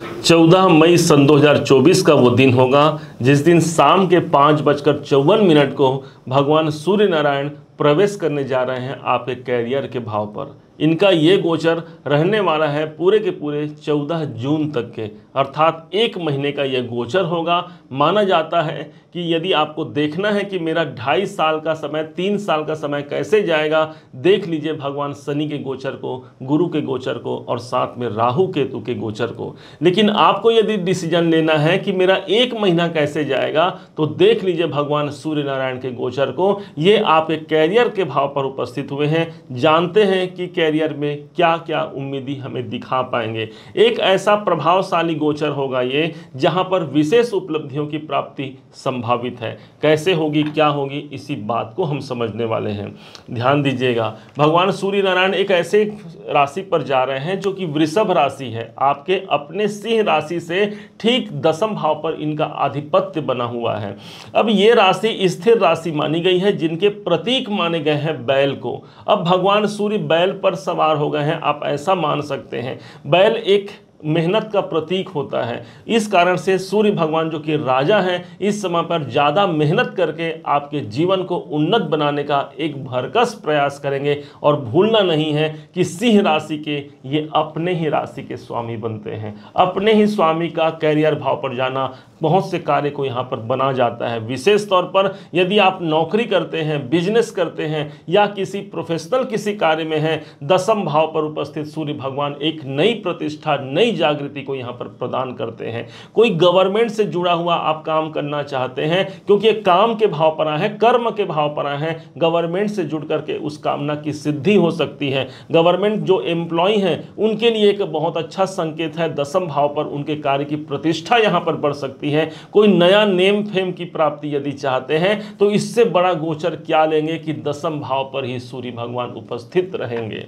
14 मई सन 2024 का वो दिन होगा जिस दिन शाम के 5:54 को भगवान सूर्य नारायण प्रवेश करने जा रहे हैं आपके कैरियर के भाव पर। इनका ये गोचर रहने वाला है पूरे के पूरे 14 जून तक के, अर्थात 1 महीने का ये गोचर होगा। माना जाता है कि यदि आपको देखना है कि मेरा 2.5 साल का समय, 3 साल का समय कैसे जाएगा, देख लीजिए भगवान शनि के गोचर को, गुरु के गोचर को और साथ में राहु केतु के गोचर को। लेकिन आपको यदि डिसीजन लेना है कि मेरा 1 महीना कैसे जाएगा, तो देख लीजिए भगवान सूर्य नारायण के गोचर को। ये आपके कैरियर के भाव पर उपस्थित हुए हैं। जानते हैं कि कैरियर में क्या क्या उम्मीदी हमें दिखा पाएंगे। एक ऐसा प्रभावशाली गोचर होगा ये जहां पर विशेष उपलब्धियों की प्राप्ति संभावित है। कैसे होगी, क्या होगी, इसी बात को हम समझने वाले हैं। ध्यान दीजिएगा, भगवान सूर्य नारायण एक ऐसे राशि पर जा रहे हैं जो कि वृषभ राशि है। आपके अपने सिंह राशि से ठीक 10वें भाव पर इनका आधिपत्य बना हुआ है। अब ये राशि स्थिर राशि मानी गई है, जिनके प्रतीक माने गए हैं बैल को। अब भगवान सूर्य बैल पर सवार हो गए हैं, आप ऐसा मान सकते हैं। बैल एक मेहनत का प्रतीक होता है। इस कारण से सूर्य भगवान जो कि राजा हैं, इस समय पर ज़्यादा मेहनत करके आपके जीवन को उन्नत बनाने का एक भरकस प्रयास करेंगे। और भूलना नहीं है कि सिंह राशि के ये अपने ही राशि के स्वामी बनते हैं। अपने ही स्वामी का कैरियर भाव पर जाना बहुत से कार्य को यहाँ पर बना जाता है। विशेष तौर पर यदि आप नौकरी करते हैं, बिजनेस करते हैं या किसी प्रोफेशनल किसी कार्य में हैं, 10वें भाव पर उपस्थित सूर्य भगवान एक नई प्रतिष्ठा, नई जागृति को यहाँ पर प्रदान करते हैं। कोई गवर्नमेंट से जुड़ा हुआ आप काम करना चाहते हैं, क्योंकि काम के भाव पर आए हैं, कर्म के भाव पर आए हैं, गवर्नमेंट से जुड़ करके उस कामना की सिद्धि हो सकती है। गवर्नमेंट जो एम्प्लॉय हैं उनके लिए एक बहुत अच्छा संकेत है। 10वें भाव पर उनके कार्य की प्रतिष्ठा यहाँ पर बढ़ सकती है। कोई नया नेम फेम की प्राप्ति यदि चाहते हैं तो इससे बड़ा गोचर क्या लेंगे कि 10वें भाव पर ही सूर्य भगवान उपस्थित रहेंगे।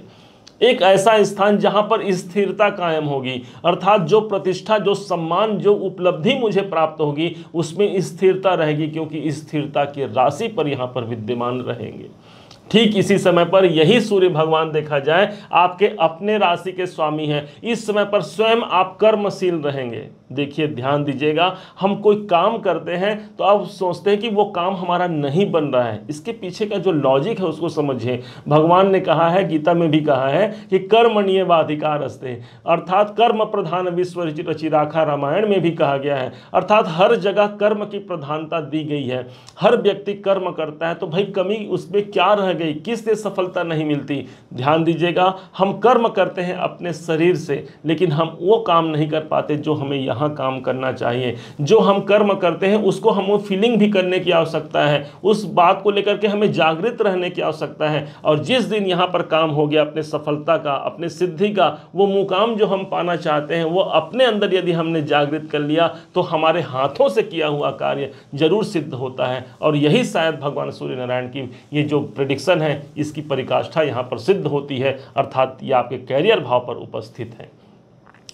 एक ऐसा स्थान जहां पर स्थिरता कायम होगी, अर्थात जो प्रतिष्ठा, जो सम्मान, जो उपलब्धि मुझे प्राप्त होगी उसमें स्थिरता रहेगी, क्योंकि स्थिरता की राशि पर यहां पर विद्यमान रहेंगे। ठीक इसी समय पर यही सूर्य भगवान देखा जाए आपके अपने राशि के स्वामी हैं। इस समय पर स्वयं आप कर्मशील रहेंगे। देखिए, ध्यान दीजिएगा, हम कोई काम करते हैं तो अब सोचते हैं कि वो काम हमारा नहीं बन रहा है। इसके पीछे का जो लॉजिक है उसको समझिए। भगवान ने कहा है, गीता में भी कहा है कि कर्मण्येवाधिकारस्ते, अर्थात कर्म प्रधान विश्व रचि राखा, रामायण में भी कहा गया है। अर्थात हर जगह कर्म की प्रधानता दी गई है। हर व्यक्ति कर्म करता है, तो भाई कमी उसमें क्या रह गई, किससे सफलता नहीं मिलती। ध्यान दीजिएगा, हम कर्म करते हैं अपने शरीर से, लेकिन हम वो काम नहीं कर पाते जो हमें यहाँ काम करना चाहिए। जो हम कर्म करते हैं उसको हम वो फीलिंग भी करने की आवश्यकता है, उस बात को लेकर के हमें जागृत रहने की आवश्यकता है। और जिस दिन यहाँ पर काम हो गया अपने सफलता का, अपने सिद्धि का, वो मुकाम जो हम पाना चाहते हैं, वो अपने अंदर यदि हमने जागृत कर लिया तो हमारे हाथों से किया हुआ कार्य जरूर सिद्ध होता है। और यही शायद भगवान सूर्य नारायण की ये जो प्रेडिक्शन है, इसकी परिकाष्ठा यहाँ पर सिद्ध होती है। अर्थात ये आपके कैरियर भाव पर उपस्थित है।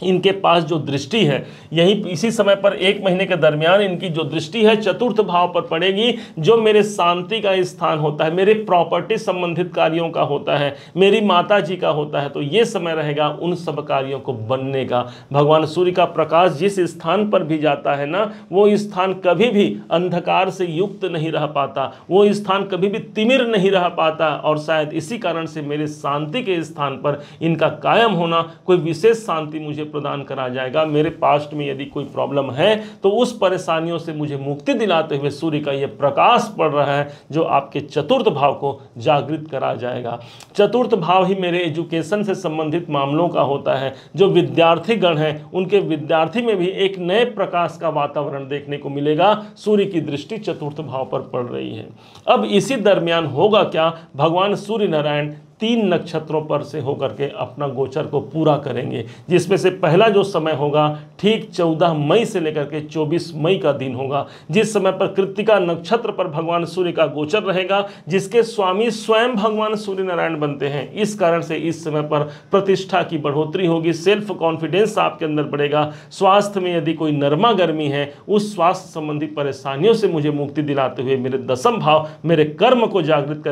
इनके पास जो दृष्टि है, यही इसी समय पर 1 महीने के दरमियान इनकी जो दृष्टि है 4th भाव पर पड़ेगी, जो मेरे शांति का स्थान होता है, मेरे प्रॉपर्टी संबंधित कार्यों का होता है, मेरी माता जी का होता है। तो ये समय रहेगा उन सब कार्यों को बनने का। भगवान सूर्य का प्रकाश जिस स्थान पर भी जाता है ना, वो स्थान कभी भी अंधकार से युक्त नहीं रह पाता, वो स्थान कभी भी तिमिर नहीं रह पाता। और शायद इसी कारण से मेरे शांति के स्थान पर इनका कायम होना कोई विशेष शांति मुझे प्रदान करा जाएगा। मेरे पास्ट में यदि कोई प्रॉब्लम है तो उस परेशानियों से मुझे मुक्ति दिलाते हुए सूर्य का यह प्रकाश पड़ रहा है, जो आपके 4th भाव को जागृत करा जाएगा। 4th भाव ही मेरे एजुकेशन से संबंधित मामलों का होता है। जो विद्यार्थी गण हैं, उनके विद्यार्थी में भी एक नए प्रकाश का वातावरण देखने को मिलेगा। सूर्य की दृष्टि 4th भाव पर पड़ रही है। अब इसी दरमियान होगा क्या, भगवान सूर्य नारायण 3 नक्षत्रों पर से होकर के अपना गोचर को पूरा करेंगे, जिसमें से पहला जो समय होगा ठीक 14 मई से लेकर के 24 मई का दिन होगा, जिस समय पर कृत्तिका नक्षत्र पर भगवान सूर्य का गोचर रहेगा, जिसके स्वामी स्वयं भगवान सूर्य नारायण बनते हैं। इस कारण से इस समय पर प्रतिष्ठा की बढ़ोतरी होगी, सेल्फ कॉन्फिडेंस आपके अंदर बढ़ेगा। स्वास्थ्य में यदि कोई नरमा गर्मी है, उस स्वास्थ्य संबंधी परेशानियों से मुझे मुक्ति दिलाते हुए मेरे 10वें भाव, मेरे कर्म को जागृत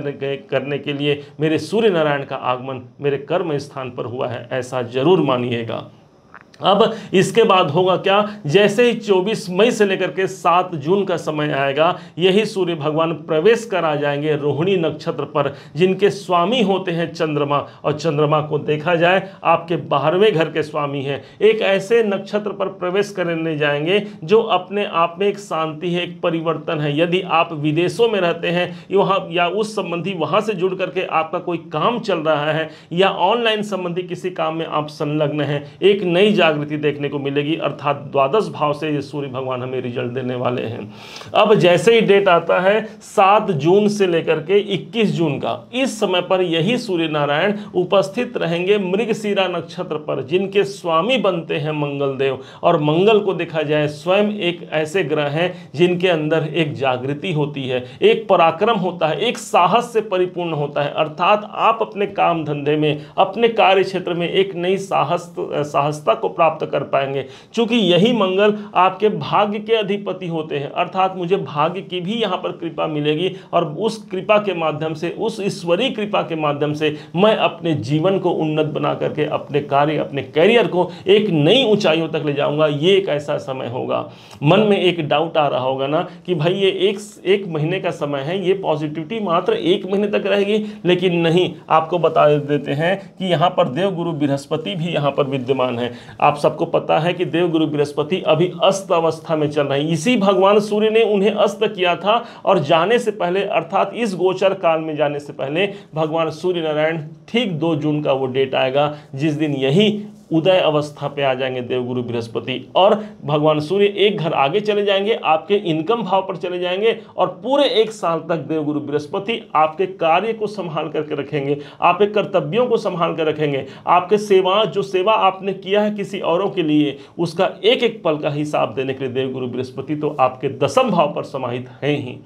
करने के लिए मेरे सूर्य नारायण का आगमन मेरे कर्म स्थान पर हुआ है, ऐसा जरूर मानिएगा। अब इसके बाद होगा क्या, जैसे ही 24 मई से लेकर के 7 जून का समय आएगा, यही सूर्य भगवान प्रवेश कर आ जाएंगे रोहिणी नक्षत्र पर, जिनके स्वामी होते हैं चंद्रमा। और चंद्रमा को देखा जाए आपके 12वें घर के स्वामी हैं। एक ऐसे नक्षत्र पर प्रवेश करने जाएंगे जो अपने आप में एक शांति है, एक परिवर्तन है। यदि आप विदेशों में रहते हैं वहाँ या उस संबंधी वहाँ से जुड़ करके आपका कोई काम चल रहा है, या ऑनलाइन संबंधी किसी काम में आप संलग्न हैं, एक नई जागृति देखने को मिलेगी। अर्थात द्वादश भाव से ये सूर्य भगवान हमें रिजल्ट देने वाले हैं। अब जैसे ही डेट आता है 7 जून से लेकर के 21 जून का, इस समय पर यही सूर्य नारायण उपस्थित रहेंगे मृगशिरा नक्षत्र पर, जिनके स्वामी बनते हैं मंगल देव। और मंगल को देखा जाए स्वयं एक ऐसे ग्रह हैं जिनके अंदर एक जागृति होती है, एक पराक्रम होता है, एक साहस से परिपूर्ण होता है। अर्थात आप अपने काम धंधे में, अपने कार्य क्षेत्र में एक नई साहसता को प्राप्त कर पाएंगे, क्योंकि यही मंगल आपके भाग्य के अधिपति होते हैं। अर्थात मुझे भाग्य की भी यहाँ पर कृपा मिलेगी, और उस कृपा के माध्यम से, उस ईश्वरीय कृपा के माध्यम से मैं अपने जीवन को उन्नत बना करके अपने कार्य, अपने कैरियर को एक नई ऊंचाइयों तक ले जाऊंगा। ये एक ऐसा समय होगा। मन में एक डाउट आ रहा होगा ना कि भाई ये एक महीने का समय है, ये पॉजिटिविटी मात्र 1 महीने तक रहेगी, लेकिन नहीं, आपको बता देते हैं कि यहाँ पर देवगुरु बृहस्पति भी यहाँ पर विद्यमान है। आप सबको पता है कि देवगुरु बृहस्पति अभी अस्त अवस्था में चल रहे हैं। इसी भगवान सूर्य ने उन्हें अस्त किया था, और जाने से पहले अर्थात इस गोचर काल में जाने से पहले भगवान सूर्य नारायण ठीक 2 जून का वो डेट आएगा, जिस दिन यही उदय अवस्था पे आ जाएंगे देवगुरु बृहस्पति, और भगवान सूर्य एक घर आगे चले जाएंगे, आपके इनकम भाव पर चले जाएंगे, और पूरे 1 साल तक देवगुरु बृहस्पति आपके कार्य को संभाल करके रखेंगे, आपके कर्तव्यों को संभाल कर रखेंगे। आपके जो सेवा आपने किया है किसी औरों के लिए, उसका एक एक पल का हिसाब देने के लिए देवगुरु बृहस्पति तो आपके 10वें भाव पर समाहित हैं ही।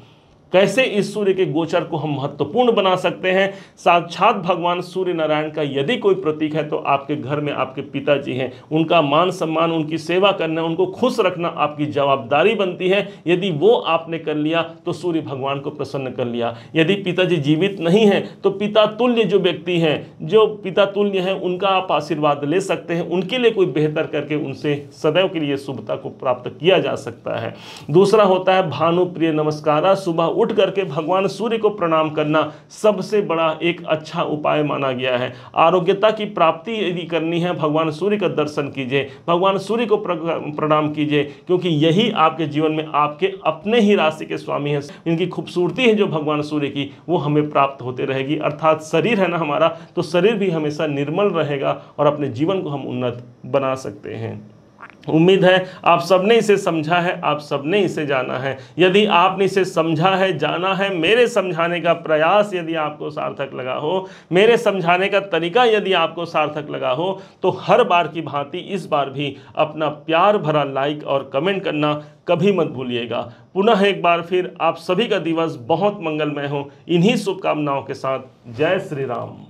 कैसे इस सूर्य के गोचर को हम महत्वपूर्ण बना सकते हैं? साक्षात भगवान सूर्य नारायण का यदि कोई प्रतीक है तो आपके घर में आपके पिताजी हैं। उनका मान सम्मान, उनकी सेवा करना, उनको खुश रखना आपकी जवाबदारी बनती है। यदि वो आपने कर लिया तो सूर्य भगवान को प्रसन्न कर लिया। यदि पिताजी जीवित नहीं हैं तो पिता तुल्य जो व्यक्ति हैं, जो पिता तुल्य हैं, उनका आप आशीर्वाद ले सकते हैं। उनके लिए कोई बेहतर करके उनसे सदैव के लिए शुभता को प्राप्त किया जा सकता है। दूसरा होता है भानु प्रिय नमस्कारा। सुबह उठ करके भगवान सूर्य को प्रणाम करना सबसे बड़ा एक अच्छा उपाय माना गया है। आरोग्यता की प्राप्ति यदि करनी है, भगवान सूर्य का दर्शन कीजिए, भगवान सूर्य को प्रणाम कीजिए, क्योंकि यही आपके जीवन में आपके अपने ही राशि के स्वामी हैं। इनकी खूबसूरती है जो भगवान सूर्य की, वो हमें प्राप्त होते रहेगी। अर्थात शरीर है ना हमारा, तो शरीर भी हमेशा निर्मल रहेगा और अपने जीवन को हम उन्नत बना सकते हैं। उम्मीद है आप सबने इसे समझा है, आप सबने इसे जाना है। यदि आपने इसे समझा है, जाना है, मेरे समझाने का प्रयास यदि आपको सार्थक लगा हो, मेरे समझाने का तरीका यदि आपको सार्थक लगा हो, तो हर बार की भांति इस बार भी अपना प्यार भरा लाइक और कमेंट करना कभी मत भूलिएगा। पुनः एक बार फिर आप सभी का दिवस बहुत मंगलमय हो। इन्हीं शुभकामनाओं के साथ जय श्री राम।